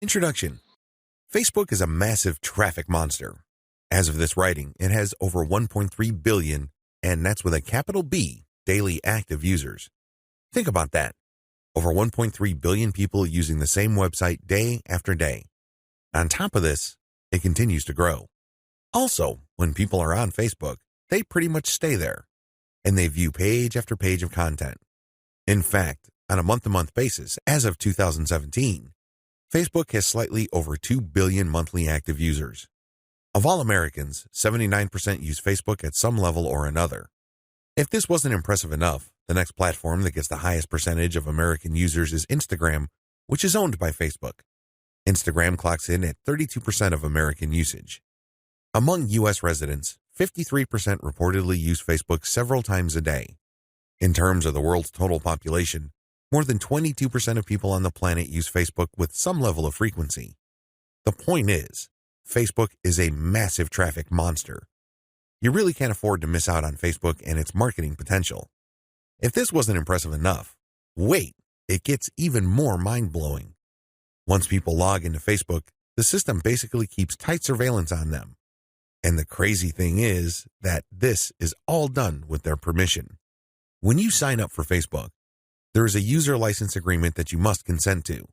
Introduction. Facebook is a massive traffic monster. As of this writing, it has over 1.3 billion, and that's with a capital B, daily active users. Think about that. Over 1.3 billion people using the same website day after day. On top of this, it continues to grow. Also, when people are on Facebook, they pretty much stay there, and they view page after page of content. In fact, on a month-to-month basis, as of 2017, Facebook has slightly over 2 billion monthly active users. Of all Americans, 79% use Facebook at some level or another. If this wasn't impressive enough, the next platform that gets the highest percentage of American users is Instagram, which is owned by Facebook. Instagram clocks in at 32% of American usage. Among U.S. residents, 53% reportedly use Facebook several times a day. In terms of the world's total population, more than 22% of people on the planet use Facebook with some level of frequency. The point is, Facebook is a massive traffic monster. You really can't afford to miss out on Facebook and its marketing potential. If this wasn't impressive enough, wait, it gets even more mind-blowing. Once people log into Facebook, the system basically keeps tight surveillance on them. And the crazy thing is that this is all done with their permission. When you sign up for Facebook, there is a user license agreement that you must consent to.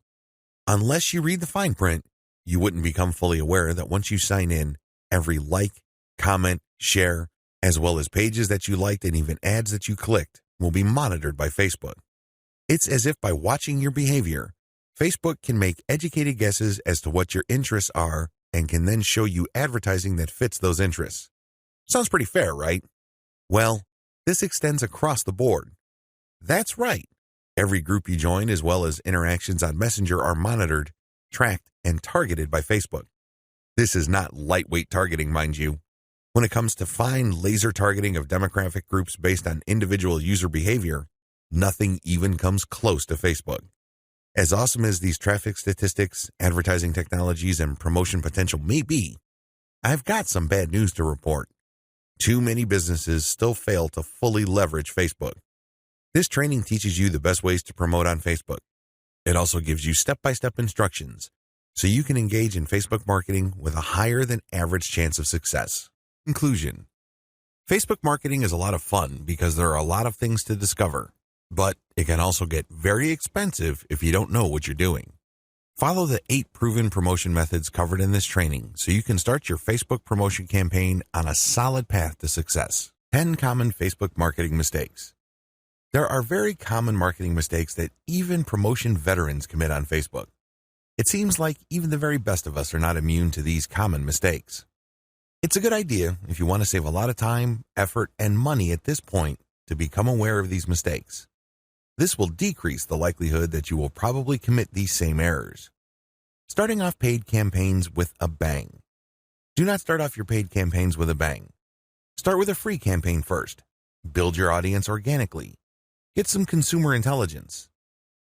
Unless you read the fine print, you wouldn't become fully aware that once you sign in, every like, comment, share, as well as pages that you liked and even ads that you clicked will be monitored by Facebook. It's as if by watching your behavior, Facebook can make educated guesses as to what your interests are and can then show you advertising that fits those interests. Sounds pretty fair, right? Well, this extends across the board. That's right. Every group you join as well as interactions on Messenger are monitored, tracked, and targeted by Facebook. This is not lightweight targeting, mind you. When it comes to fine laser targeting of demographic groups based on individual user behavior, nothing even comes close to Facebook. As awesome as these traffic statistics, advertising technologies, and promotion potential may be, I've got some bad news to report. Too many businesses still fail to fully leverage Facebook. This training teaches you the best ways to promote on Facebook. It also gives you step-by-step instructions so you can engage in Facebook marketing with a higher than average chance of success. Conclusion. Facebook marketing is a lot of fun because there are a lot of things to discover, but it can also get very expensive if you don't know what you're doing. Follow the 8 proven promotion methods covered in this training so you can start your Facebook promotion campaign on a solid path to success. 10 common Facebook marketing mistakes. There are very common marketing mistakes that even promotion veterans commit on Facebook. It seems like even the very best of us are not immune to these common mistakes. It's a good idea if you want to save a lot of time, effort, and money at this point to become aware of these mistakes. This will decrease the likelihood that you will probably commit these same errors. Starting off paid campaigns with a bang. Do not start off your paid campaigns with a bang. Start with a free campaign first. Build your audience organically. Get some consumer intelligence.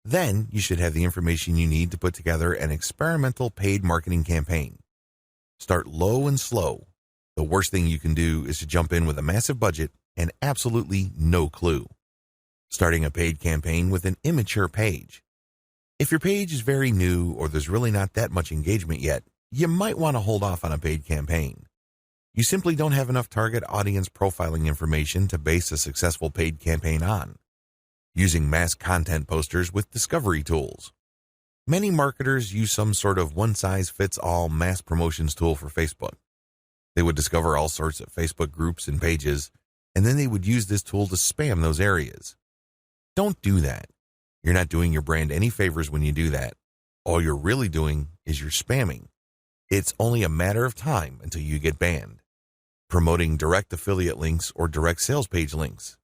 Then you should have the information you need to put together an experimental paid marketing campaign. Start low and slow. The worst thing you can do is to jump in with a massive budget and absolutely no clue. Starting a paid campaign with an immature page. If your page is very new or there's really not that much engagement yet, you might want to hold off on a paid campaign. You simply don't have enough target audience profiling information to base a successful paid campaign on. Using mass content posters with discovery tools. Many marketers use some sort of one-size-fits-all mass promotions tool for Facebook. They would discover all sorts of Facebook groups and pages, and then they would use this tool to spam those areas. Don't do that. You're not doing your brand any favors when you do that. All you're really doing is you're spamming. It's only a matter of time until you get banned. Promoting direct affiliate links or direct sales page links.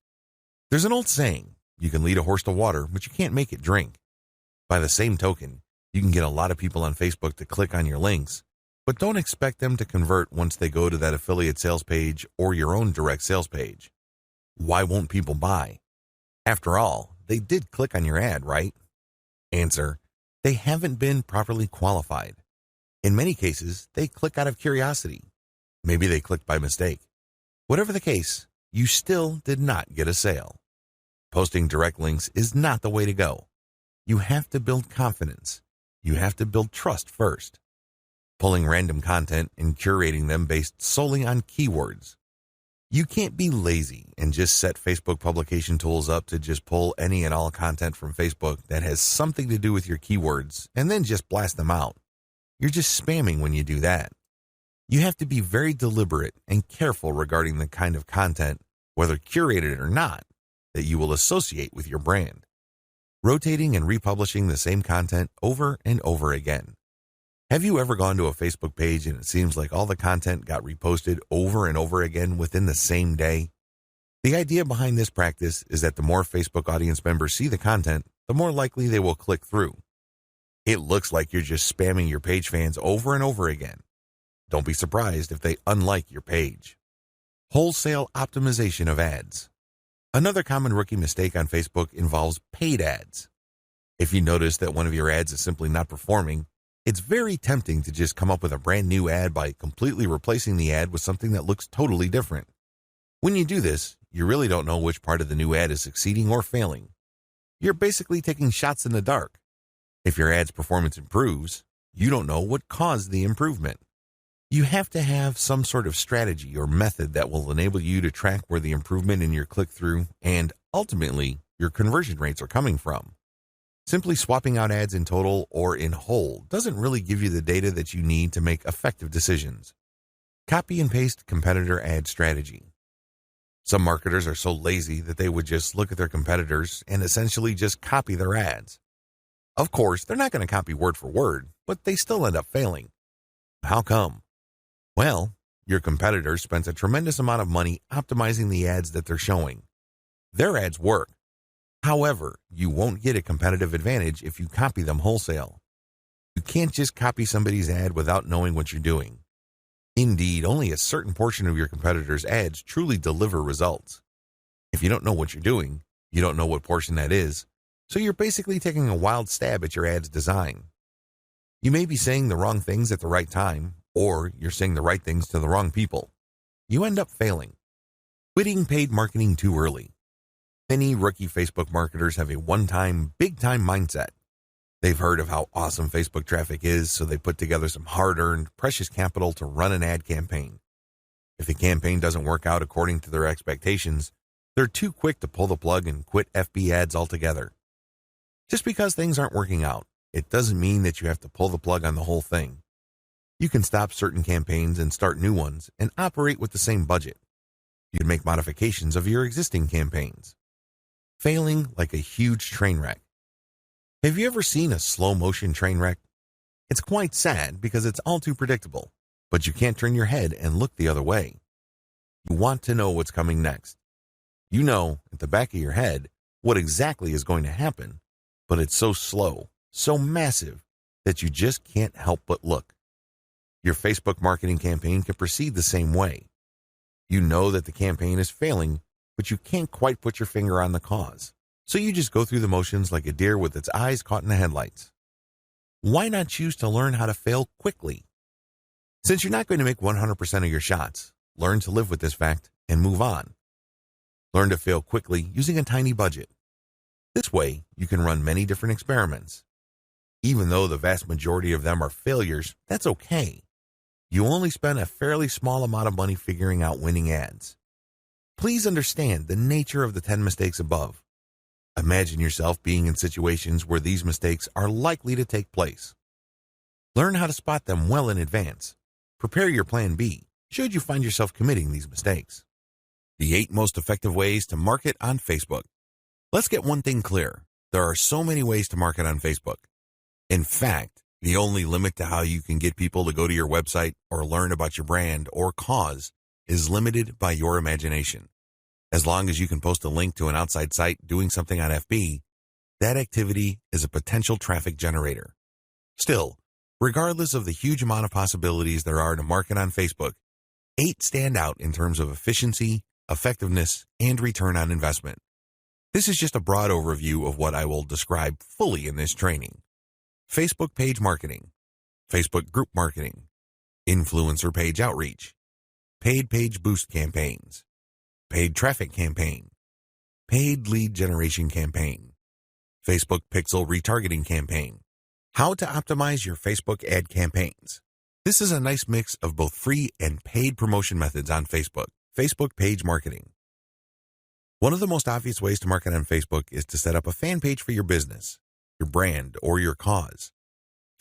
There's an old saying, you can lead a horse to water, but you can't make it drink. By the same token, you can get a lot of people on Facebook to click on your links, but don't expect them to convert once they go to that affiliate sales page or your own direct sales page. Why won't people buy? After all, they did click on your ad, right? Answer, they haven't been properly qualified. In many cases, they click out of curiosity. Maybe they clicked by mistake. Whatever the case, you still did not get a sale. Posting direct links is not the way to go. You have to build confidence. you have to build trust first. Pulling random content and curating them based solely on keywords. You can't be lazy and just set Facebook publication tools up to just pull any and all content from Facebook that has something to do with your keywords and then just blast them out. You're just spamming when you do that. You have to be very deliberate and careful regarding the kind of content, whether curated or not, that you will associate with your brand. Rotating and republishing the same content over and over again. Have you ever gone to a Facebook page and it seems like all the content got reposted over and over again within the same day? The idea behind this practice is that the more Facebook audience members see the content, the more likely they will click through. It looks like you're just spamming your page fans over and over again. Don't be surprised if they unlike your page. Wholesale optimization of ads. Another common rookie mistake on Facebook involves paid ads. If you notice that one of your ads is simply not performing, it's very tempting to just come up with a brand new ad by completely replacing the ad with something that looks totally different. When you do this, you really don't know which part of the new ad is succeeding or failing. You're basically taking shots in the dark. If your ad's performance improves, you don't know what caused the improvement. You have to have some sort of strategy or method that will enable you to track where the improvement in your click-through and, ultimately, your conversion rates are coming from. Simply swapping out ads in total or in whole doesn't really give you the data that you need to make effective decisions. Copy and paste competitor ad strategy. Some marketers are so lazy that they would just look at their competitors and essentially just copy their ads. Of course, they're not going to copy word for word, but they still end up failing. How come? Well, your competitor spent a tremendous amount of money optimizing the ads that they're showing. Their ads work. However, you won't get a competitive advantage if you copy them wholesale. You can't just copy somebody's ad without knowing what you're doing. Indeed, only a certain portion of your competitors' ads truly deliver results. If you don't know what you're doing, you don't know what portion that is, so you're basically taking a wild stab at your ad's design. You may be saying the wrong things at the right time, or you're saying the right things to the wrong people. You end up failing. Quitting paid marketing too early. Many rookie Facebook marketers have a one-time, big-time mindset. They've heard of how awesome Facebook traffic is, so they put together some hard-earned, precious capital to run an ad campaign. If the campaign doesn't work out according to their expectations, they're too quick to pull the plug and quit FB ads altogether. Just because things aren't working out, it doesn't mean that you have to pull the plug on the whole thing. You can stop certain campaigns and start new ones and operate with the same budget. You can make modifications of your existing campaigns. Failing like a huge train wreck. Have you ever seen a slow-motion train wreck? It's quite sad because it's all too predictable, but you can't turn your head and look the other way. You want to know what's coming next. You know, at the back of your head, what exactly is going to happen, but it's so slow, so massive, that you just can't help but look. Your Facebook marketing campaign can proceed the same way. You know that the campaign is failing, but you can't quite put your finger on the cause. So you just go through the motions like a deer with its eyes caught in the headlights. Why not choose to learn how to fail quickly? Since you're not going to make 100% of your shots, learn to live with this fact and move on. Learn to fail quickly using a tiny budget. This way, you can run many different experiments. Even though the vast majority of them are failures, that's okay. You only spend a fairly small amount of money figuring out winning ads. Please understand the nature of the 10 mistakes above. Imagine yourself being in situations where these mistakes are likely to take place. Learn how to spot them well in advance. Prepare your plan B, should you find yourself committing these mistakes. The 8 most effective ways to market on Facebook. Let's get one thing clear. There are so many ways to market on Facebook. In fact, the only limit to how you can get people to go to your website or learn about your brand or cause is limited by your imagination. As long as you can post a link to an outside site doing something on FB, that activity is a potential traffic generator. Still, regardless of the huge amount of possibilities there are to market on Facebook, 8 stand out in terms of efficiency, effectiveness, and return on investment. This is just a broad overview of what I will describe fully in this training. Facebook page marketing, Facebook group marketing, influencer page outreach, paid page boost campaigns, paid traffic campaign, paid lead generation campaign, Facebook pixel retargeting campaign, How to optimize your Facebook ad campaigns. This is a nice mix of both free and paid promotion methods on Facebook. Facebook page marketing. One of the most obvious ways to market on Facebook is to set up a fan page for your business, your brand, or your cause.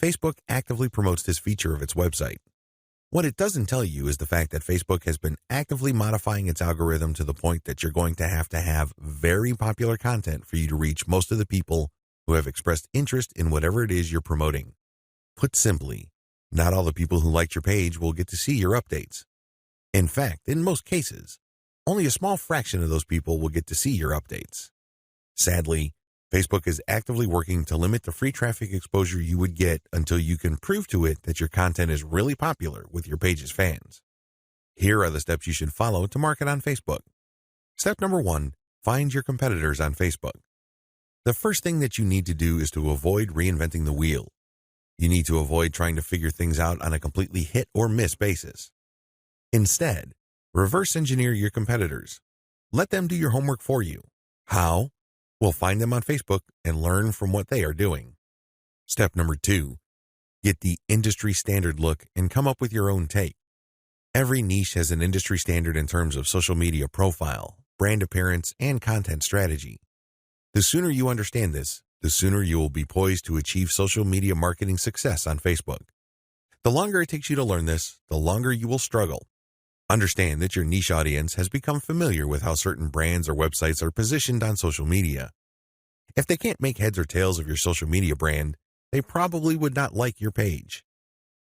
Facebook actively promotes this feature of its website. What it doesn't tell you is the fact that Facebook has been actively modifying its algorithm to the point that you're going to have very popular content for you to reach most of the people who have expressed interest in whatever it is you're promoting. Put simply, not all the people who liked your page will get to see your updates. In fact, in most cases, only a small fraction of those people will get to see your updates. Sadly, Facebook is actively working to limit the free traffic exposure you would get until you can prove to it that your content is really popular with your page's fans. Here are the steps you should follow to market on Facebook. Step number 1, find your competitors on Facebook. The first thing that you need to do is to avoid reinventing the wheel. You need to avoid trying to figure things out on a completely hit or miss basis. Instead, reverse engineer your competitors. Let them do your homework for you. How? Well, find them on Facebook and learn from what they are doing. Step number 2, get the industry standard look and come up with your own take. Every niche has an industry standard in terms of social media profile, brand appearance, and content strategy. The sooner you understand this, the sooner you will be poised to achieve social media marketing success on Facebook. The longer it takes you to learn this, the longer you will struggle. Understand that your niche audience has become familiar with how certain brands or websites are positioned on social media. If they can't make heads or tails of your social media brand, they probably would not like your page.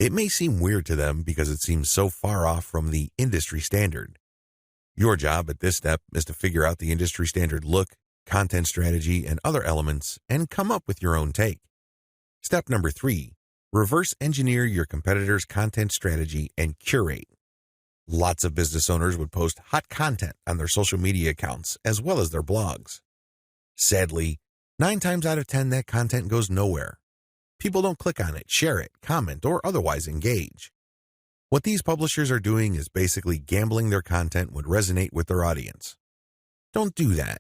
It may seem weird to them because it seems so far off from the industry standard. Your job at this step is to figure out the industry standard look, content strategy, and other elements, and come up with your own take. Step number 3, reverse engineer your competitors' content strategy and curate. Lots of business owners would post hot content on their social media accounts as well as their blogs. Sadly, 9 times out of 10 that content goes nowhere. People don't click on it, share it, comment, or otherwise engage. What these publishers are doing is basically gambling their content would resonate with their audience. Don't do that.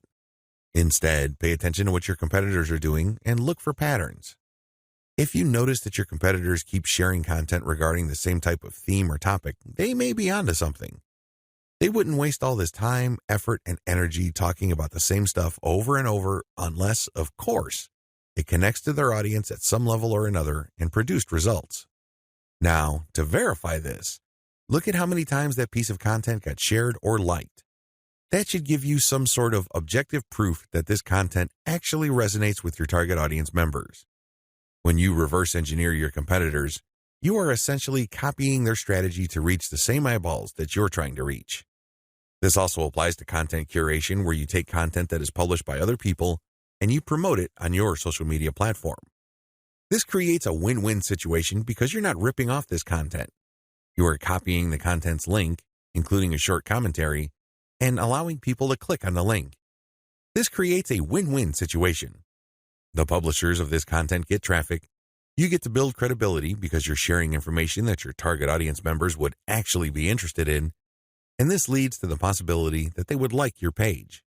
Instead, pay attention to what your competitors are doing and look for patterns. If you notice that your competitors keep sharing content regarding the same type of theme or topic, they may be onto something. They wouldn't waste all this time, effort, and energy talking about the same stuff over and over unless, of course, it connects to their audience at some level or another and produced results. Now, to verify this, look at how many times that piece of content got shared or liked. That should give you some sort of objective proof that this content actually resonates with your target audience members. When you reverse engineer your competitors, you are essentially copying their strategy to reach the same eyeballs that you're trying to reach. This also applies to content curation, where you take content that is published by other people and you promote it on your social media platform. This creates a win-win situation because you're not ripping off this content. You are copying the content's link, including a short commentary, and allowing people to click on the link. This creates a win-win situation. The publishers of this content get traffic. You get to build credibility because you're sharing information that your target audience members would actually be interested in, and this leads to the possibility that they would like your page.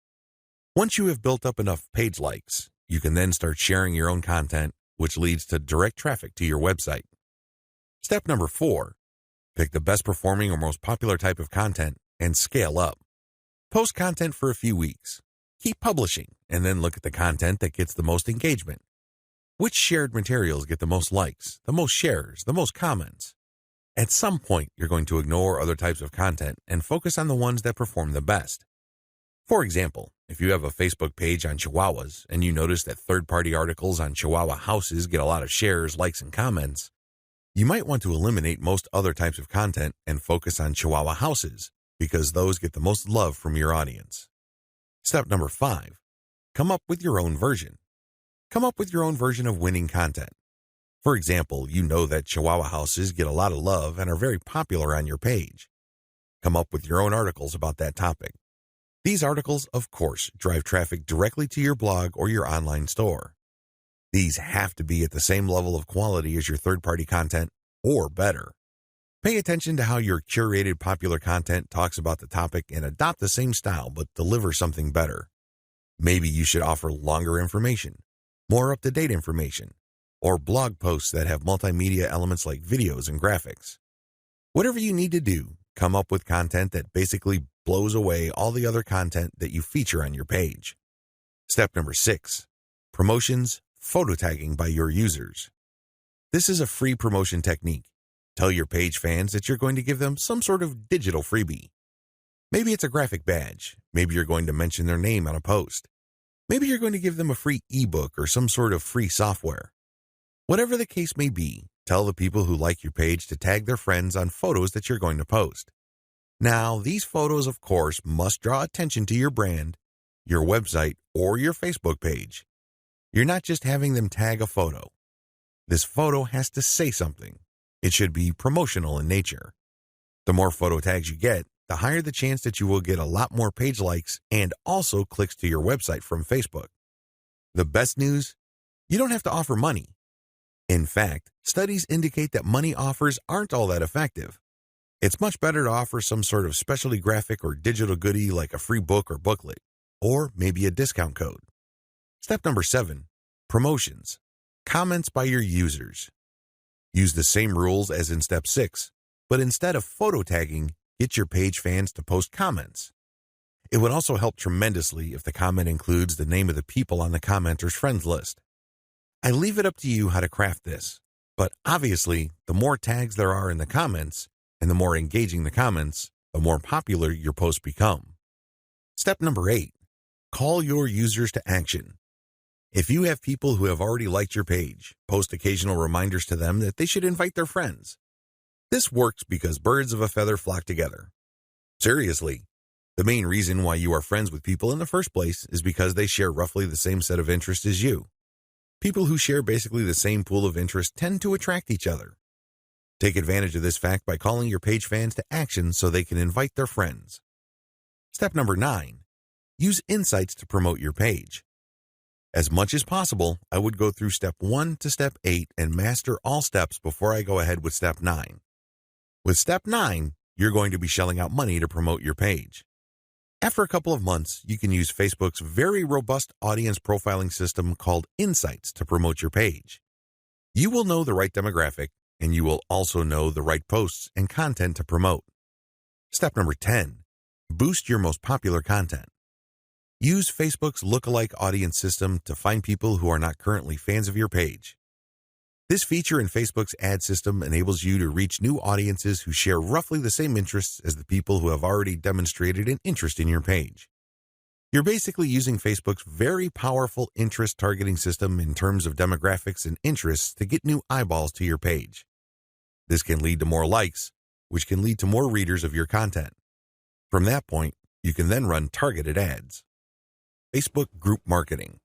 Once you have built up enough page likes, you can then start sharing your own content, which leads to direct traffic to your website. Step number 4, pick the best performing or most popular type of content and scale up. Post content for a few weeks. Keep publishing, and then look at the content that gets the most engagement. Which shared materials get the most likes, the most shares, the most comments? At some point, you're going to ignore other types of content and focus on the ones that perform the best. For example, if you have a Facebook page on Chihuahuas and you notice that third-party articles on Chihuahua houses get a lot of shares, likes, and comments, you might want to eliminate most other types of content and focus on Chihuahua houses, because those get the most love from your audience. Step number 5, come up with your own version. Come up with your own version of winning content. For example, you know that Chihuahua houses get a lot of love and are very popular on your page. Come up with your own articles about that topic. These articles, of course, drive traffic directly to your blog or your online store. These have to be at the same level of quality as your third-party content, or better. Pay attention to how your curated popular content talks about the topic and adopt the same style but deliver something better. Maybe you should offer longer information, more up-to-date information, or blog posts that have multimedia elements like videos and graphics. Whatever you need to do, come up with content that basically blows away all the other content that you feature on your page. Step number 6, promotions, photo tagging by your users. This is a free promotion technique. Tell your page fans that you're going to give them some sort of digital freebie. Maybe it's a graphic badge. Maybe you're going to mention their name on a post. Maybe you're going to give them a free ebook or some sort of free software. Whatever the case may be, tell the people who like your page to tag their friends on photos that you're going to post. Now, these photos, of course, must draw attention to your brand, your website, or your Facebook page. You're not just having them tag a photo. This photo has to say something. It should be promotional in nature. The more photo tags you get, the higher the chance that you will get a lot more page likes and also clicks to your website from Facebook. The best news? You don't have to offer money. In fact, studies indicate that money offers aren't all that effective. It's much better to offer some sort of specialty graphic or digital goodie like a free book or booklet, or maybe a discount code. Step number 7, promotions. Comments by your users. Use the same rules as in step 6, but instead of photo tagging, get your page fans to post comments. It would also help tremendously if the comment includes the name of the people on the commenter's friends list. I leave it up to you how to craft this, but obviously, the more tags there are in the comments, and the more engaging the comments, the more popular your posts become. Step number 8, call your users to action. If you have people who have already liked your page, post occasional reminders to them that they should invite their friends. This works because birds of a feather flock together. Seriously, the main reason why you are friends with people in the first place is because they share roughly the same set of interests as you. People who share basically the same pool of interest tend to attract each other. Take advantage of this fact by calling your page fans to action so they can invite their friends. Step number 9, use insights to promote your page. As much as possible, I would go through step 1 to step 8 and master all steps before I go ahead with step 9. With step 9, you're going to be shelling out money to promote your page. After a couple of months, you can use Facebook's very robust audience profiling system called Insights to promote your page. You will know the right demographic, and you will also know the right posts and content to promote. Step number 10, boost your most popular content. Use Facebook's lookalike audience system to find people who are not currently fans of your page. This feature in Facebook's ad system enables you to reach new audiences who share roughly the same interests as the people who have already demonstrated an interest in your page. You're basically using Facebook's very powerful interest targeting system in terms of demographics and interests to get new eyeballs to your page. This can lead to more likes, which can lead to more readers of your content. From that point, you can then run targeted ads. Facebook group marketing.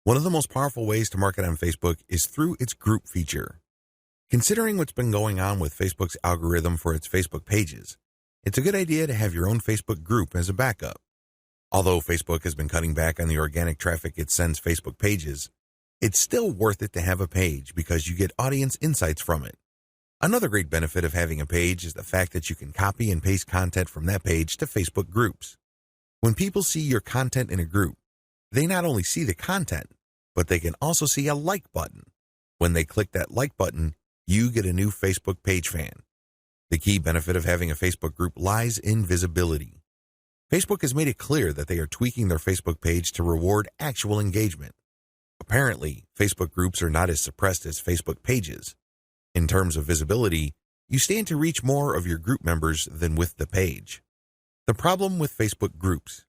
One of the most powerful ways to market on Facebook is through its group feature. Considering what's been going on with Facebook's algorithm for its Facebook pages, it's a good idea to have your own Facebook group as a backup. Although Facebook has been cutting back on the organic traffic it sends Facebook pages, it's still worth it to have a page because you get audience insights from it. Another great benefit of having a page is the fact that you can copy and paste content from that page to Facebook groups. When people see your content in a group, they not only see the content, but they can also see a like button. When they click that like button, you get a new Facebook page fan. The key benefit of having a Facebook group lies in visibility. Facebook has made it clear that they are tweaking their Facebook page to reward actual engagement. Apparently, Facebook groups are not as suppressed as Facebook pages. In terms of visibility, you stand to reach more of your group members than with the page. The problem with Facebook groups.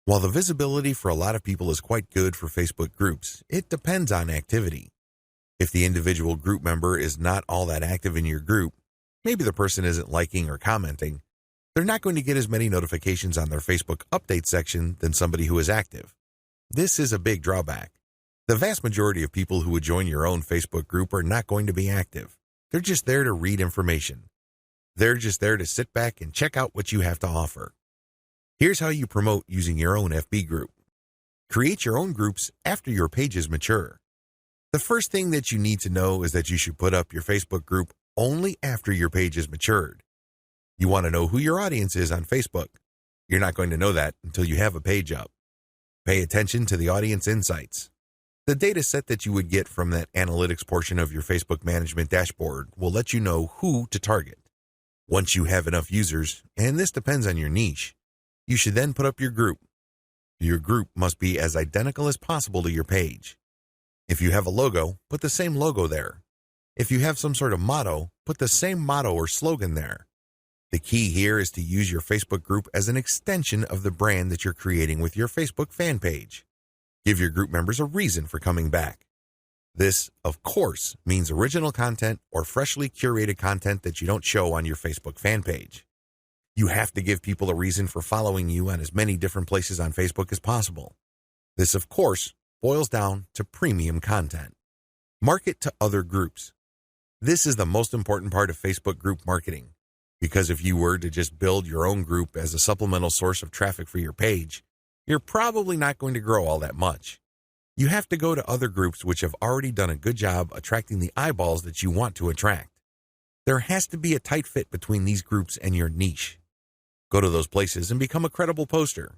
While the visibility for a lot of people is quite good for Facebook groups, it depends on activity. If the individual group member is not all that active in your group, maybe the person isn't liking or commenting, they're not going to get as many notifications on their Facebook update section than somebody who is active. This is a big drawback. The vast majority of people who would join your own Facebook group are not going to be active. They're just there to read information. They're just there to sit back and check out what you have to offer. Here's how you promote using your own FB group. Create your own groups after your pages mature. The first thing that you need to know is that you should put up your Facebook group only after your page is matured. You want to know who your audience is on Facebook. You're not going to know that until you have a page up. Pay attention to the audience insights. The data set that you would get from that analytics portion of your Facebook management dashboard will let you know who to target. Once you have enough users, and this depends on your niche, you should then put up your group. Your group must be as identical as possible to your page. If you have a logo, put the same logo there. If you have some sort of motto, put the same motto or slogan there. The key here is to use your Facebook group as an extension of the brand that you're creating with your Facebook fan page. Give your group members a reason for coming back. This, of course, means original content or freshly curated content that you don't show on your Facebook fan page. You have to give people a reason for following you on as many different places on Facebook as possible. This, of course, boils down to premium content. Market to other groups. This is the most important part of Facebook group marketing, because if you were to just build your own group as a supplemental source of traffic for your page, you're probably not going to grow all that much. You have to go to other groups which have already done a good job attracting the eyeballs that you want to attract. There has to be a tight fit between these groups and your niche. Go to those places and become a credible poster.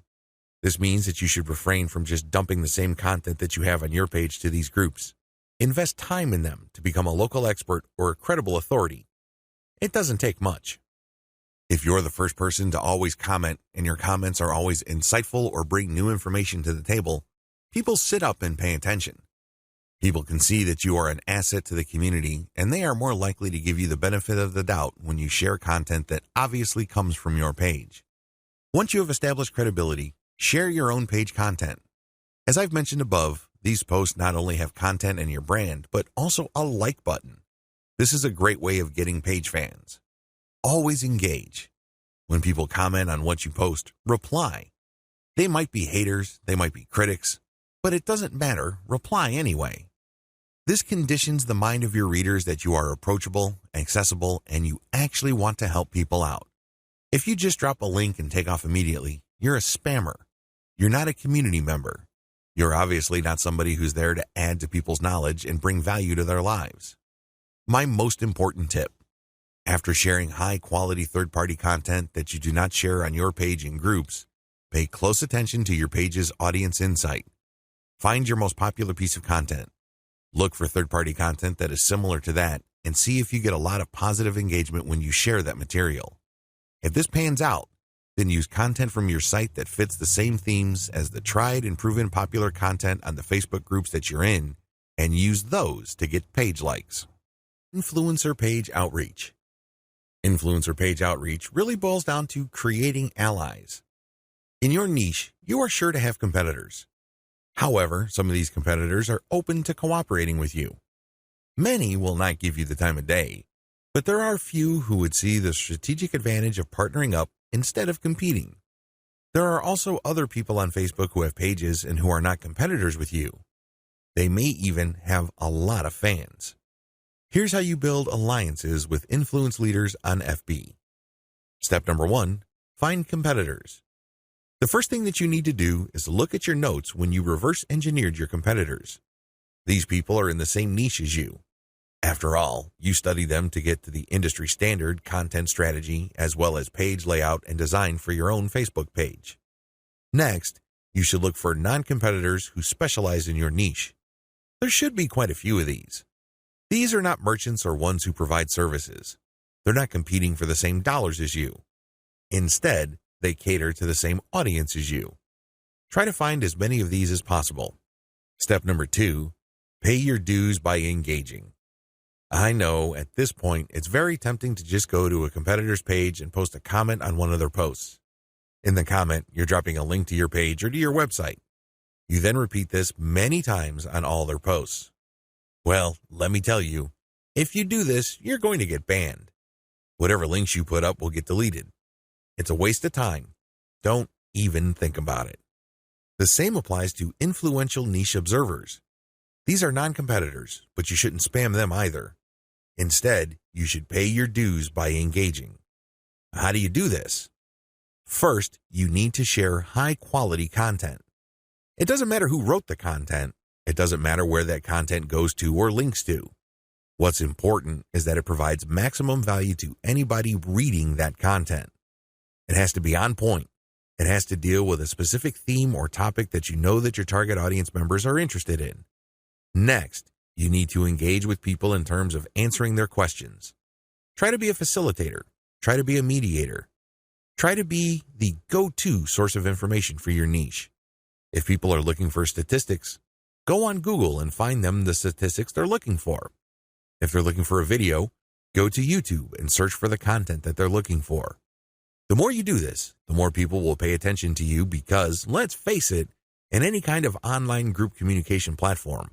This means that you should refrain from just dumping the same content that you have on your page to these groups. Invest time in them to become a local expert or a credible authority. It doesn't take much. If you're the first person to always comment and your comments are always insightful or bring new information to the table, people sit up and pay attention. People can see that you are an asset to the community, and they are more likely to give you the benefit of the doubt when you share content that obviously comes from your page. Once you have established credibility, share your own page content. As I've mentioned above, these posts not only have content and your brand, but also a like button. This is a great way of getting page fans. Always engage. When people comment on what you post, reply. They might be haters, they might be critics, but it doesn't matter, reply anyway. This conditions the mind of your readers that you are approachable, accessible, and you actually want to help people out. If you just drop a link and take off immediately, you're a spammer. You're not a community member. You're obviously not somebody who's there to add to people's knowledge and bring value to their lives. My most important tip: after sharing high-quality third-party content that you do not share on your page in groups, pay close attention to your page's audience insight. Find your most popular piece of content. Look for third-party content that is similar to that and see if you get a lot of positive engagement when you share that material. If this pans out, then use content from your site that fits the same themes as the tried and proven popular content on the Facebook groups that you're in, and use those to get page likes. Influencer page outreach. Influencer page outreach really boils down to creating allies. In your niche, you are sure to have competitors. However, some of these competitors are open to cooperating with you. Many will not give you the time of day, but there are few who would see the strategic advantage of partnering up instead of competing. There are also other people on Facebook who have pages and who are not competitors with you. They may even have a lot of fans. Here's how you build alliances with influence leaders on FB. Step number 1, find competitors. The first thing that you need to do is look at your notes when you reverse engineered your competitors. These people are in the same niche as you. After all, you study them to get to the industry standard content strategy as well as page layout and design for your own Facebook page. Next, you should look for non-competitors who specialize in your niche. There should be quite a few of these. These are not merchants or ones who provide services. They're not competing for the same dollars as you. Instead, they cater to the same audience as you. Try to find as many of these as possible. Step number 2, pay your dues by engaging. I know at this point it's very tempting to just go to a competitor's page and post a comment on one of their posts. In the comment, you're dropping a link to your page or to your website. You then repeat this many times on all their posts. Well, let me tell you, if you do this, you're going to get banned. Whatever links you put up will get deleted. It's a waste of time. Don't even think about it. The same applies to influential niche observers. These are non-competitors, but you shouldn't spam them either. Instead, you should pay your dues by engaging. How do you do this? First, you need to share high-quality content. It doesn't matter who wrote the content. It doesn't matter where that content goes to or links to. What's important is that it provides maximum value to anybody reading that content. It has to be on point. It has to deal with a specific theme or topic that you know that your target audience members are interested in. Next, you need to engage with people in terms of answering their questions. Try to be a facilitator. Try to be a mediator. Try to be the go-to source of information for your niche. If people are looking for statistics, go on Google and find them the statistics they're looking for. If they're looking for a video, go to YouTube and search for the content that they're looking for. The more you do this, the more people will pay attention to you because, let's face it, in any kind of online group communication platform,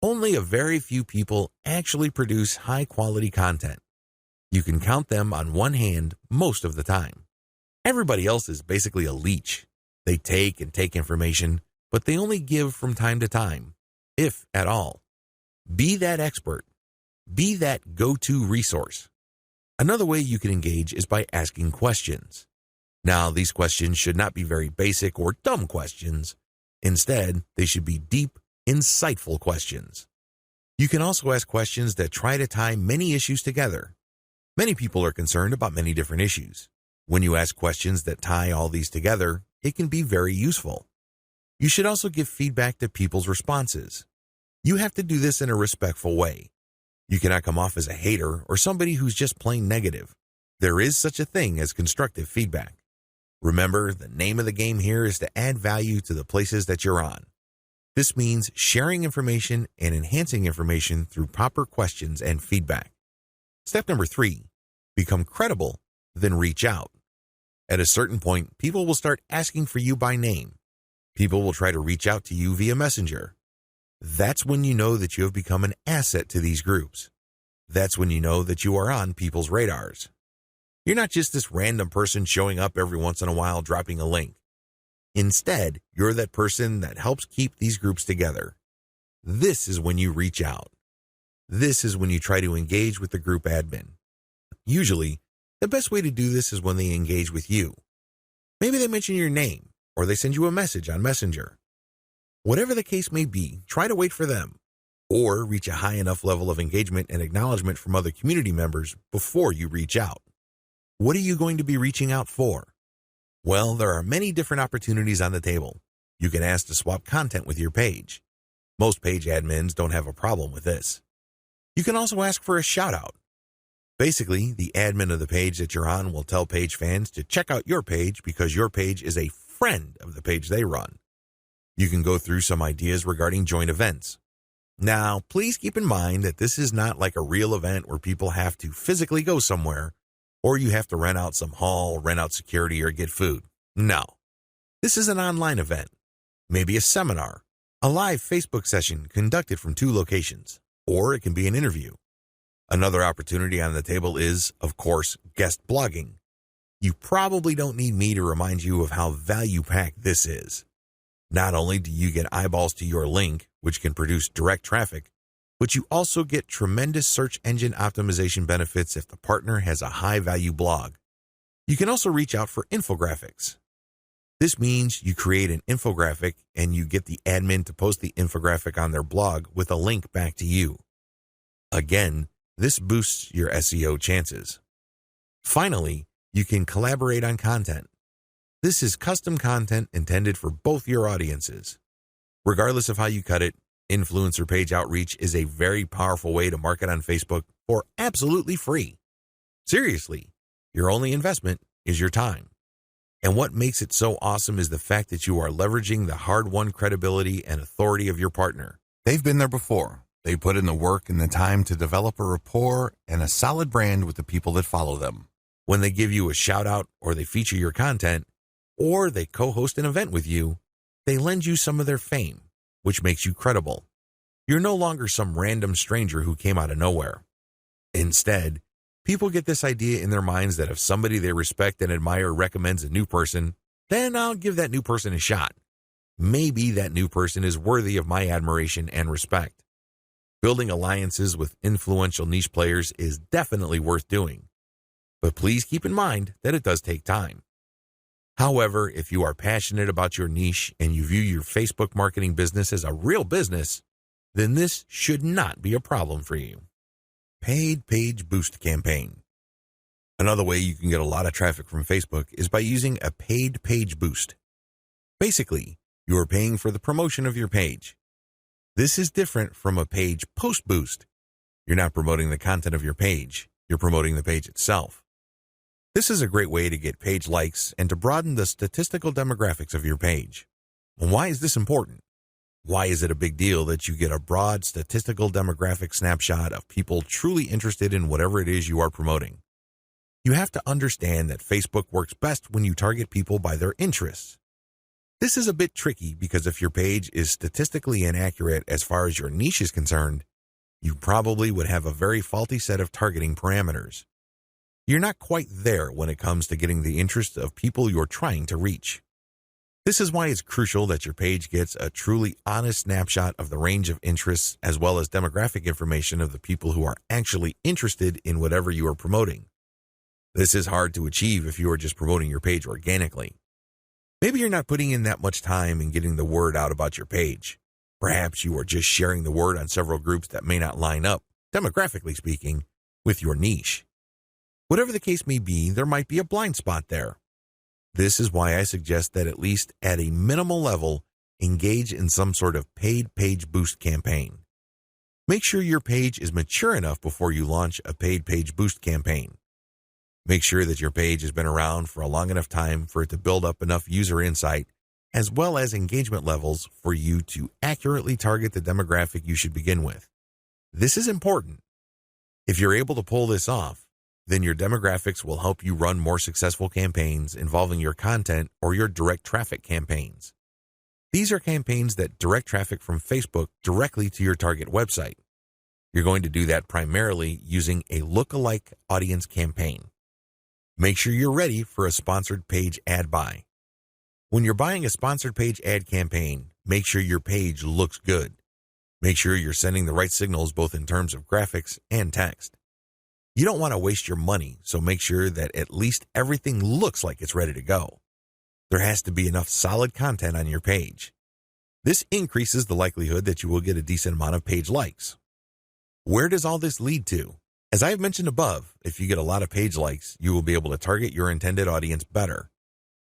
only a very few people actually produce high-quality content. You can count them on one hand most of the time. Everybody else is basically a leech. They take and take information, but they only give from time to time, if at all. Be that expert. Be that go-to resource. Another way you can engage is by asking questions. Now, these questions should not be very basic or dumb questions. Instead, they should be deep, insightful questions. You can also ask questions that try to tie many issues together. Many people are concerned about many different issues. When you ask questions that tie all these together, it can be very useful. You should also give feedback to people's responses. You have to do this in a respectful way. You cannot come off as a hater or somebody who's just plain negative. There is such a thing as constructive feedback. Remember, the name of the game here is to add value to the places that you're on. This means sharing information and enhancing information through proper questions and feedback. Step number 3, become credible, then reach out. At a certain point, people will start asking for you by name. People will try to reach out to you via Messenger. That's when you know that you have become an asset to these groups. That's when you know that you are on people's radars. You're not just this random person showing up every once in a while dropping a link. Instead, you're that person that helps keep these groups together. This is when you reach out. This is when you try to engage with the group admin. Usually, the best way to do this is when they engage with you. Maybe they mention your name, or they send you a message on Messenger. Whatever the case may be, try to wait for them, or reach a high enough level of engagement and acknowledgement from other community members before you reach out. What are you going to be reaching out for? Well, there are many different opportunities on the table. You can ask to swap content with your page. Most page admins don't have a problem with this. You can also ask for a shout-out. Basically, the admin of the page that you're on will tell page fans to check out your page because your page is a friend of the page they run. You can go through some ideas regarding joint events. Now, please keep in mind that this is not like a real event where people have to physically go somewhere, or you have to rent out some hall, rent out security, or get food. No. This is an online event. Maybe a seminar, a live Facebook session conducted from 2 locations, or it can be an interview. Another opportunity on the table is, of course, guest blogging. You probably don't need me to remind you of how value-packed this is. Not only do you get eyeballs to your link, which can produce direct traffic, but you also get tremendous search engine optimization benefits if the partner has a high-value blog. You can also reach out for infographics. This means you create an infographic and you get the admin to post the infographic on their blog with a link back to you. Again, this boosts your SEO chances. Finally, you can collaborate on content. This is custom content intended for both your audiences. Regardless of how you cut it, influencer page outreach is a very powerful way to market on Facebook for absolutely free. Seriously, your only investment is your time. And what makes it so awesome is the fact that you are leveraging the hard-won credibility and authority of your partner. They've been there before. They put in the work and the time to develop a rapport and a solid brand with the people that follow them. When they give you a shout-out or they feature your content, or they co-host an event with you, they lend you some of their fame, which makes you credible. You're no longer some random stranger who came out of nowhere. Instead, people get this idea in their minds that if somebody they respect and admire recommends a new person, then I'll give that new person a shot. Maybe that new person is worthy of my admiration and respect. Building alliances with influential niche players is definitely worth doing. But please keep in mind that it does take time. However, if you are passionate about your niche and you view your Facebook marketing business as a real business, then this should not be a problem for you. Paid Page Boost Campaign. Another way you can get a lot of traffic from Facebook is by using a paid page boost. Basically, you are paying for the promotion of your page. This is different from a page post boost. You're not promoting the content of your page, you're promoting the page itself. This is a great way to get page likes and to broaden the statistical demographics of your page. And why is this important? Why is it a big deal that you get a broad statistical demographic snapshot of people truly interested in whatever it is you are promoting? You have to understand that Facebook works best when you target people by their interests. This is a bit tricky because if your page is statistically inaccurate as far as your niche is concerned, you probably would have a very faulty set of targeting parameters. You're not quite there when it comes to getting the interest of people you're trying to reach. This is why it's crucial that your page gets a truly honest snapshot of the range of interests as well as demographic information of the people who are actually interested in whatever you are promoting. This is hard to achieve if you are just promoting your page organically. Maybe you're not putting in that much time in getting the word out about your page. Perhaps you are just sharing the word on several groups that may not line up, demographically speaking, with your niche. Whatever the case may be, there might be a blind spot there. This is why I suggest that at least at a minimal level, engage in some sort of paid page boost campaign. Make sure your page is mature enough before you launch a paid page boost campaign. Make sure that your page has been around for a long enough time for it to build up enough user insight as well as engagement levels for you to accurately target the demographic you should begin with. This is important. If you're able to pull this off, then your demographics will help you run more successful campaigns involving your content or your direct traffic campaigns. These are campaigns that direct traffic from Facebook directly to your target website. You're going to do that primarily using a lookalike audience campaign. Make sure you're ready for a sponsored page ad buy. When you're buying a sponsored page ad campaign, make sure your page looks good. Make sure you're sending the right signals both in terms of graphics and text. You don't want to waste your money, so make sure that at least everything looks like it's ready to go. There has to be enough solid content on your page. This increases the likelihood that you will get a decent amount of page likes. Where does all this lead to? As I have mentioned above, if you get a lot of page likes, you will be able to target your intended audience better.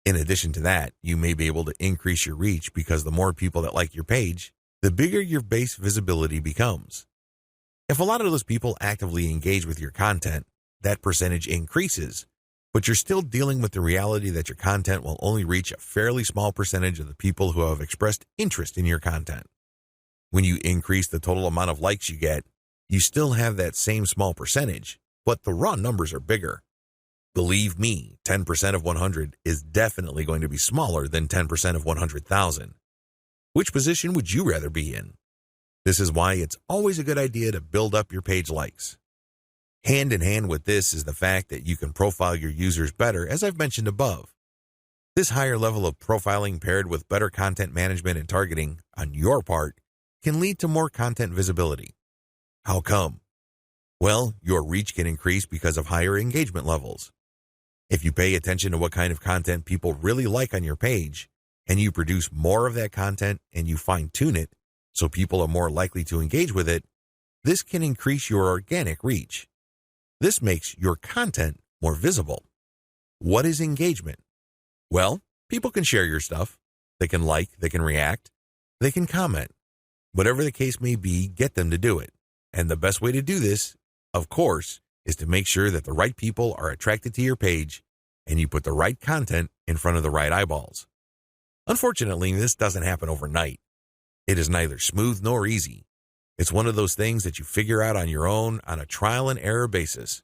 In addition to that, you may be able to increase your reach because the more people that like your page, the bigger your base visibility becomes. If a lot of those people actively engage with your content, that percentage increases, but you're still dealing with the reality that your content will only reach a fairly small percentage of the people who have expressed interest in your content. When you increase the total amount of likes you get, you still have that same small percentage, but the raw numbers are bigger. Believe me, 10% of 100 is definitely going to be smaller than 10% of 100,000. Which position would you rather be in? This is why it's always a good idea to build up your page likes. Hand in hand with this is the fact that you can profile your users better, as I've mentioned above. This higher level of profiling paired with better content management and targeting on your part can lead to more content visibility. How come? Well, your reach can increase because of higher engagement levels. If you pay attention to what kind of content people really like on your page, and you produce more of that content and you fine-tune it so people are more likely to engage with it, this can increase your organic reach. This makes your content more visible. What is engagement? Well, people can share your stuff. They can like, they can react, they can comment. Whatever the case may be, get them to do it. And the best way to do this, of course, is to make sure that the right people are attracted to your page and you put the right content in front of the right eyeballs. Unfortunately, this doesn't happen overnight. It is neither smooth nor easy. It's one of those things that you figure out on your own on a trial and error basis.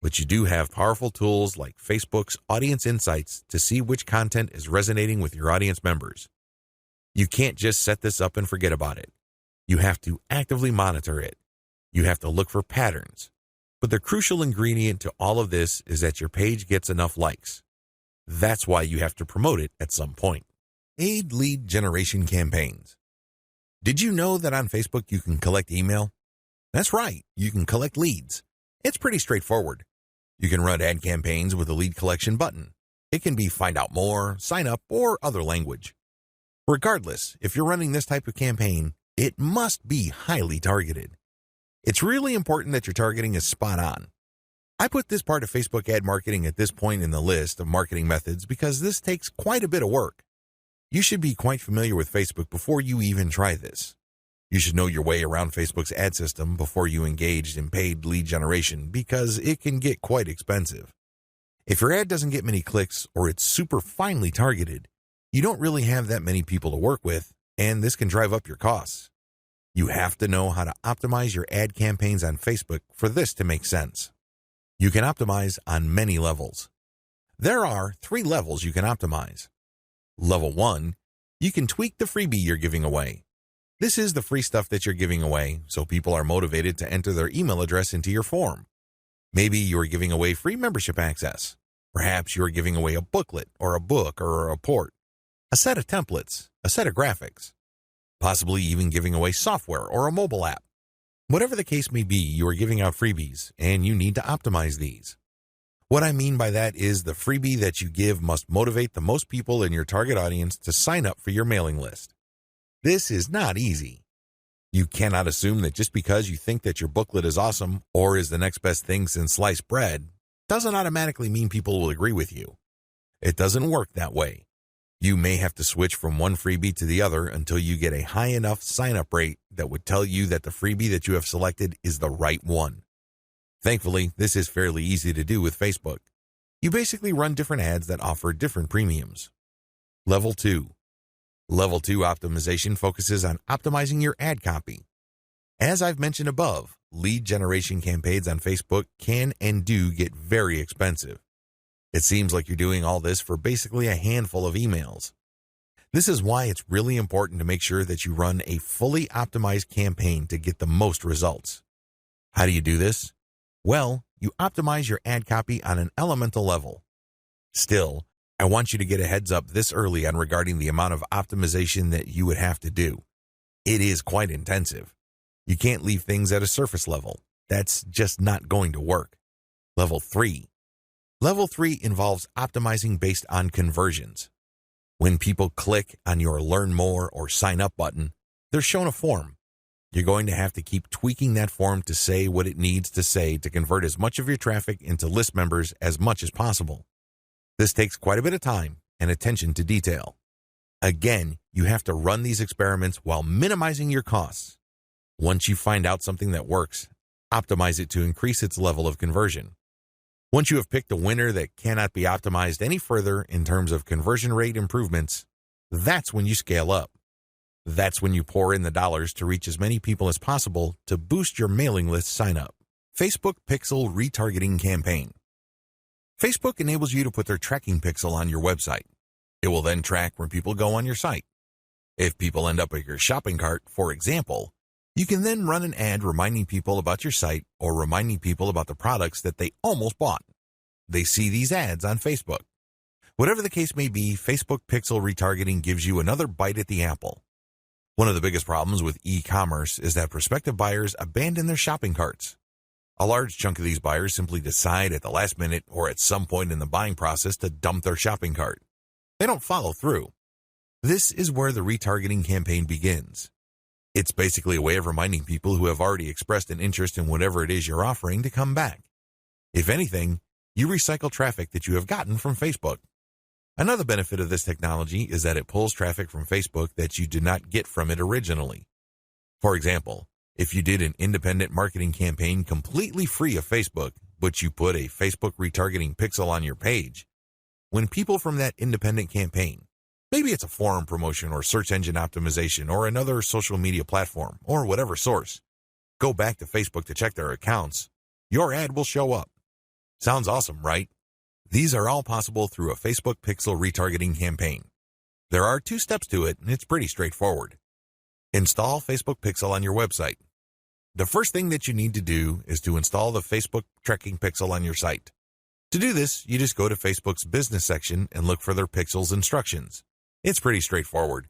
But you do have powerful tools like Facebook's Audience Insights to see which content is resonating with your audience members. You can't just set this up and forget about it. You have to actively monitor it. You have to look for patterns. But the crucial ingredient to all of this is that your page gets enough likes. That's why you have to promote it at some point. Paid lead generation campaigns. Did you know that on Facebook you can collect email? That's right, you can collect leads. It's pretty straightforward. You can run ad campaigns with a lead collection button. It can be find out more, sign up, or other language. Regardless, if you're running this type of campaign, it must be highly targeted. It's really important that your targeting is spot on. I put this part of Facebook ad marketing at this point in the list of marketing methods because this takes quite a bit of work. You should be quite familiar with Facebook before you even try this. You should know your way around Facebook's ad system before you engage in paid lead generation because it can get quite expensive. If your ad doesn't get many clicks or it's super finely targeted, you don't really have that many people to work with, and this can drive up your costs. You have to know how to optimize your ad campaigns on Facebook for this to make sense. You can optimize on many levels. There are 3 levels you can optimize. Level 1, you can tweak the freebie you're giving away. This is the free stuff that you're giving away, so people are motivated to enter their email address into your form. Maybe you're giving away free membership access. Perhaps you're giving away a booklet or a book or a report, a set of templates, a set of graphics, possibly even giving away software or a mobile app. Whatever the case may be, you are giving out freebies, and you need to optimize these. What I mean by that is the freebie that you give must motivate the most people in your target audience to sign up for your mailing list. This is not easy. You cannot assume that just because you think that your booklet is awesome or is the next best thing since sliced bread doesn't automatically mean people will agree with you. It doesn't work that way. You may have to switch from one freebie to the other until you get a high enough sign-up rate that would tell you that the freebie that you have selected is the right one. Thankfully, this is fairly easy to do with Facebook. You basically run different ads that offer different premiums. Level 2. Level 2 optimization focuses on optimizing your ad copy. As I've mentioned above, lead generation campaigns on Facebook can and do get very expensive. It seems like you're doing all this for basically a handful of emails. This is why it's really important to make sure that you run a fully optimized campaign to get the most results. How do you do this? Well, you optimize your ad copy on an elemental level. Still, I want you to get a heads up this early on regarding the amount of optimization that you would have to do. It is quite intensive. You can't leave things at a surface level. That's just not going to work. Level 3. Level 3 involves optimizing based on conversions. When people click on your Learn More or Sign Up button, they're shown a form. You're going to have to keep tweaking that form to say what it needs to say to convert as much of your traffic into list members as much as possible. This takes quite a bit of time and attention to detail. Again, you have to run these experiments while minimizing your costs. Once you find out something that works, optimize it to increase its level of conversion. Once you have picked a winner that cannot be optimized any further in terms of conversion rate improvements, that's when you scale up. That's when you pour in the dollars to reach as many people as possible to boost your mailing list sign-up. Facebook Pixel Retargeting Campaign. Facebook enables you to put their tracking pixel on your website. It will then track when people go on your site. If people end up at your shopping cart, for example, you can then run an ad reminding people about your site or reminding people about the products that they almost bought. They see these ads on Facebook. Whatever the case may be, Facebook Pixel Retargeting gives you another bite at the apple. One of the biggest problems with e-commerce is that prospective buyers abandon their shopping carts. A large chunk of these buyers simply decide at the last minute or at some point in the buying process to dump their shopping cart. They don't follow through. This is where the retargeting campaign begins. It's basically a way of reminding people who have already expressed an interest in whatever it is you're offering to come back. If anything, you recycle traffic that you have gotten from Facebook. Another benefit of this technology is that it pulls traffic from Facebook that you did not get from it originally. For example, if you did an independent marketing campaign completely free of Facebook, but you put a Facebook retargeting pixel on your page, when people from that independent campaign, maybe it's a forum promotion or search engine optimization or another social media platform or whatever source, go back to Facebook to check their accounts, your ad will show up. Sounds awesome, right? These are all possible through a Facebook Pixel retargeting campaign. There are 2 steps to it, and it's pretty straightforward. Install Facebook Pixel on your website. The first thing that you need to do is to install the Facebook tracking pixel on your site. To do this, you just go to Facebook's business section and look for their pixels instructions. It's pretty straightforward.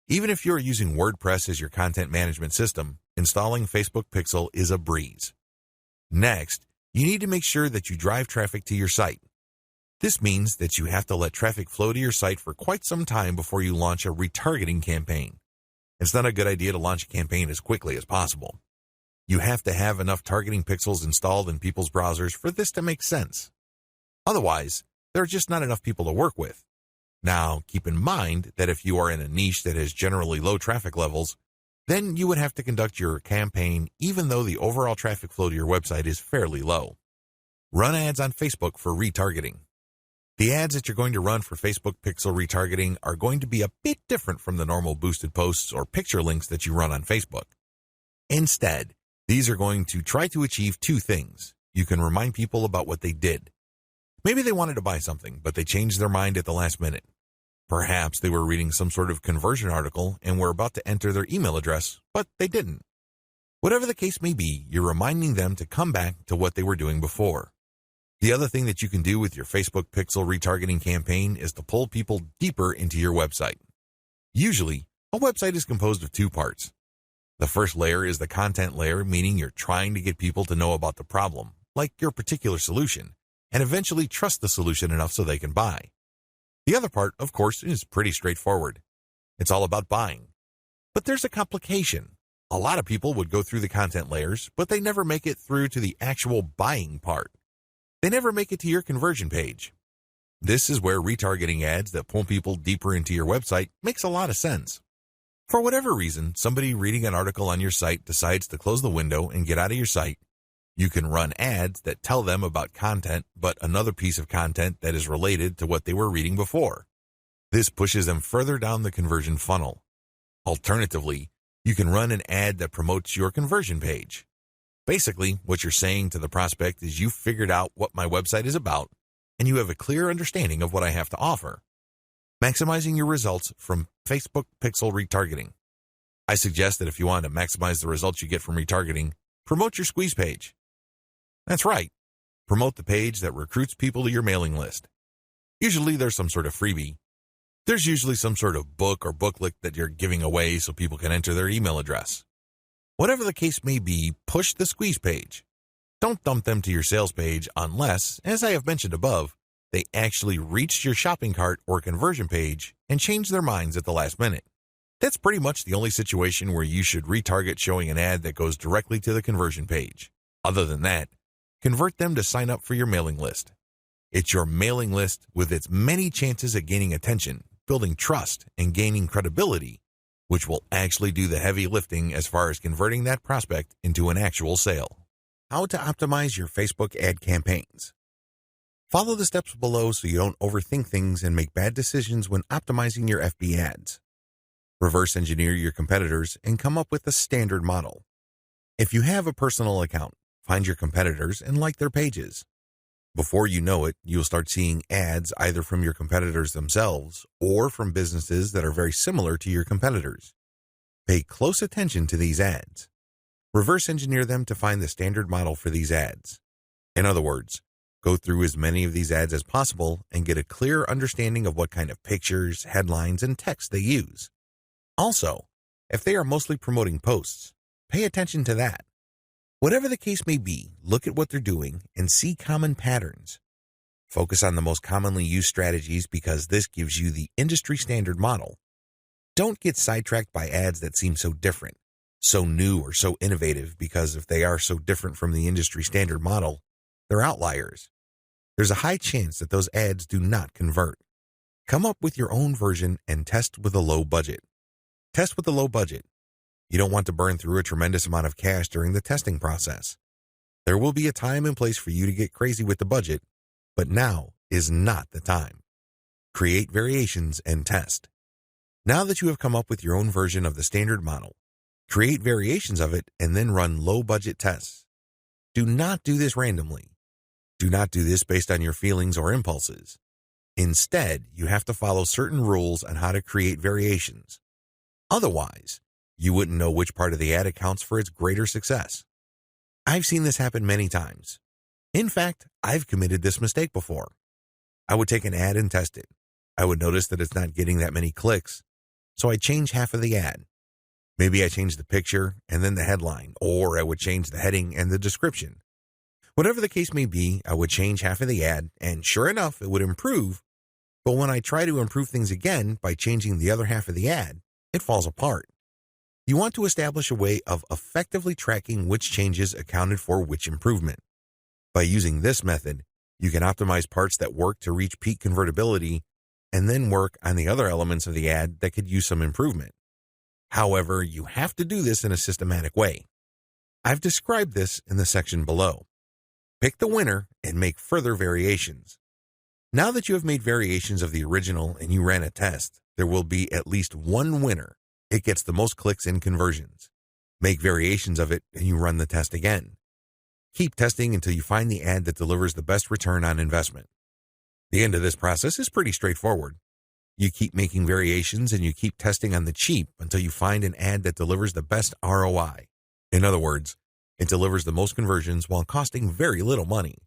Even if you're using WordPress as your content management system, installing Facebook Pixel is a breeze. Next, you need to make sure that you drive traffic to your site. This means that you have to let traffic flow to your site for quite some time before you launch a retargeting campaign. It's not a good idea to launch a campaign as quickly as possible. You have to have enough targeting pixels installed in people's browsers for this to make sense. Otherwise, there are just not enough people to work with. Now, keep in mind that if you are in a niche that has generally low traffic levels, Then you would have to conduct your campaign even though the overall traffic flow to your website is fairly low. Run ads on Facebook for retargeting. The ads that you're going to run for Facebook pixel retargeting are going to be a bit different from the normal boosted posts or picture links that you run on Facebook. Instead, these are going to try to achieve two things. You can remind people about what they did. Maybe they wanted to buy something, but they changed their mind at the last minute. Perhaps they were reading some sort of conversion article and were about to enter their email address, but they didn't. Whatever the case may be, you're reminding them to come back to what they were doing before. The other thing that you can do with your Facebook pixel retargeting campaign is to pull people deeper into your website. Usually, a website is composed of two parts. The first layer is the content layer, meaning you're trying to get people to know about the problem, like your particular solution, and eventually trust the solution enough so they can buy. The other part, of course, is pretty straightforward. It's all about buying. But there's a complication. A lot of people would go through the content layers, but they never make it through to the actual buying part. They never make it to your conversion page. This is where retargeting ads that pull people deeper into your website makes a lot of sense. For whatever reason, somebody reading an article on your site decides to close the window and get out of your site. You can run ads that tell them about content, but another piece of content that is related to what they were reading before. This pushes them further down the conversion funnel. Alternatively, you can run an ad that promotes your conversion page. Basically, what you're saying to the prospect is you've figured out what my website is about, and you have a clear understanding of what I have to offer. Maximizing your results from Facebook pixel retargeting. I suggest that if you want to maximize the results you get from retargeting, promote your squeeze page. That's right. Promote the page that recruits people to your mailing list. Usually there's some sort of freebie. There's usually some sort of book or booklet that you're giving away so people can enter their email address. Whatever the case may be, push the squeeze page. Don't dump them to your sales page unless, as I have mentioned above, they actually reached your shopping cart or conversion page and changed their minds at the last minute. That's pretty much the only situation where you should retarget showing an ad that goes directly to the conversion page. Other than that, convert them to sign up for your mailing list. It's your mailing list with its many chances of gaining attention, building trust, and gaining credibility, which will actually do the heavy lifting as far as converting that prospect into an actual sale. How to optimize your Facebook ad campaigns. Follow the steps below so you don't overthink things and make bad decisions when optimizing your FB ads. Reverse engineer your competitors and come up with a standard model. If you have a personal account, find your competitors and like their pages. Before you know it, you'll start seeing ads either from your competitors themselves or from businesses that are very similar to your competitors. Pay close attention to these ads. Reverse engineer them to find the standard model for these ads. In other words, go through as many of these ads as possible and get a clear understanding of what kind of pictures, headlines, and text they use. Also, if they are mostly promoting posts, pay attention to that. Whatever the case may be, look at what they're doing and see common patterns. Focus on the most commonly used strategies because this gives you the industry standard model. Don't get sidetracked by ads that seem so different, so new or so innovative because if they are so different from the industry standard model, they're outliers. There's a high chance that those ads do not convert. Come up with your own version and test with a low budget. Test with a low budget. You don't want to burn through a tremendous amount of cash during the testing process. There will be a time and place for you to get crazy with the budget, but now is not the time. Create variations and test. Now that you have come up with your own version of the standard model, create variations of it and then run low-budget tests. Do not do this randomly. Do not do this based on your feelings or impulses. Instead, you have to follow certain rules on how to create variations. Otherwise, you wouldn't know which part of the ad accounts for its greater success. I've seen this happen many times. In fact, I've committed this mistake before. I would take an ad and test it. I would notice that it's not getting that many clicks, so I'd change half of the ad. Maybe I change the picture and then the headline, or I would change the heading and the description. Whatever the case may be, I would change half of the ad, and sure enough, it would improve. But when I try to improve things again by changing the other half of the ad, it falls apart. You want to establish a way of effectively tracking which changes accounted for which improvement. By using this method, you can optimize parts that work to reach peak convertibility and then work on the other elements of the ad that could use some improvement. However, you have to do this in a systematic way. I've described this in the section below. Pick the winner and make further variations. Now that you have made variations of the original and you ran a test, there will be at least one winner. It gets the most clicks and conversions. Make variations of it and you run the test again. Keep testing until you find the ad that delivers the best return on investment. The end of this process is pretty straightforward. You keep making variations and you keep testing on the cheap until you find an ad that delivers the best ROI. In other words, it delivers the most conversions while costing very little money.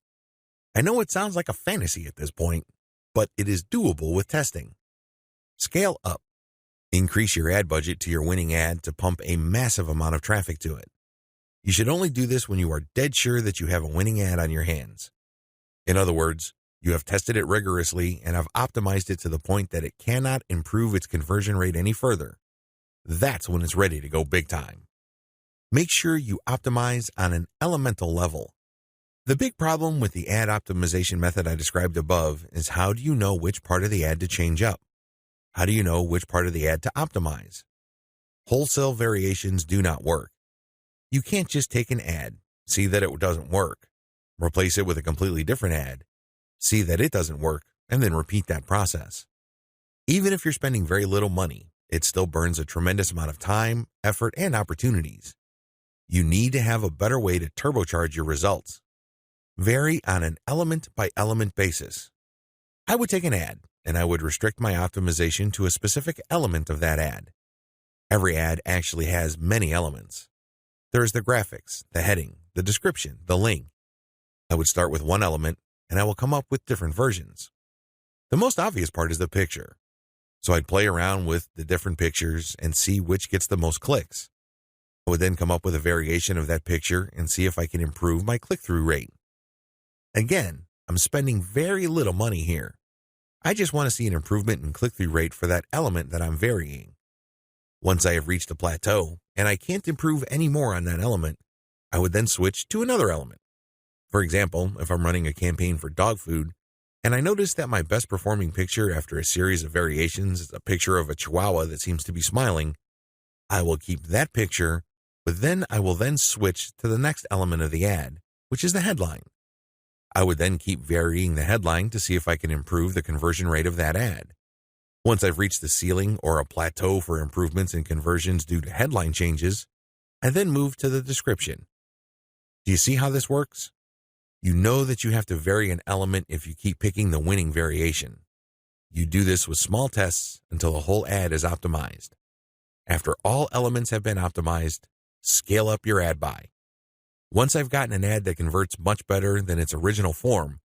I know it sounds like a fantasy at this point, but it is doable with testing. Scale up. Increase your ad budget to your winning ad to pump a massive amount of traffic to it. You should only do this when you are dead sure that you have a winning ad on your hands. In other words, you have tested it rigorously and have optimized it to the point that it cannot improve its conversion rate any further. That's when it's ready to go big time. Make sure you optimize on an elemental level. The big problem with the ad optimization method I described above is how do you know which part of the ad to change up? How do you know which part of the ad to optimize? Wholesale variations do not work. You can't just take an ad, see that it doesn't work, replace it with a completely different ad, see that it doesn't work, and then repeat that process. Even if you're spending very little money, it still burns a tremendous amount of time, effort, and opportunities. You need to have a better way to turbocharge your results. Vary on an element-by-element basis. I would take an ad, and I would restrict my optimization to a specific element of that ad. Every ad actually has many elements. There is the graphics, the heading, the description, the link. I would start with one element, and I will come up with different versions. The most obvious part is the picture. So I'd play around with the different pictures and see which gets the most clicks. I would then come up with a variation of that picture and see if I can improve my click-through rate. Again, I'm spending very little money here. I just want to see an improvement in click-through rate for that element that I'm varying. Once I have reached a plateau and I can't improve any more on that element, I would then switch to another element. For example, if I'm running a campaign for dog food and I notice that my best performing picture after a series of variations is a picture of a chihuahua that seems to be smiling, I will keep that picture, but then I will then switch to the next element of the ad, which is the headline. I would then keep varying the headline to see if I can improve the conversion rate of that ad. Once I've reached the ceiling or a plateau for improvements in conversions due to headline changes, I then move to the description. Do you see how this works? You know that you have to vary an element if you keep picking the winning variation. You do this with small tests until the whole ad is optimized. After all elements have been optimized, scale up your ad buy. Once I've gotten an ad that converts much better than its original form,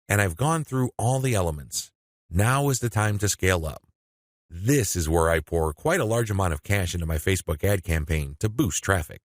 and I've gone through all the elements, now is the time to scale up. This is where I pour quite a large amount of cash into my Facebook ad campaign to boost traffic.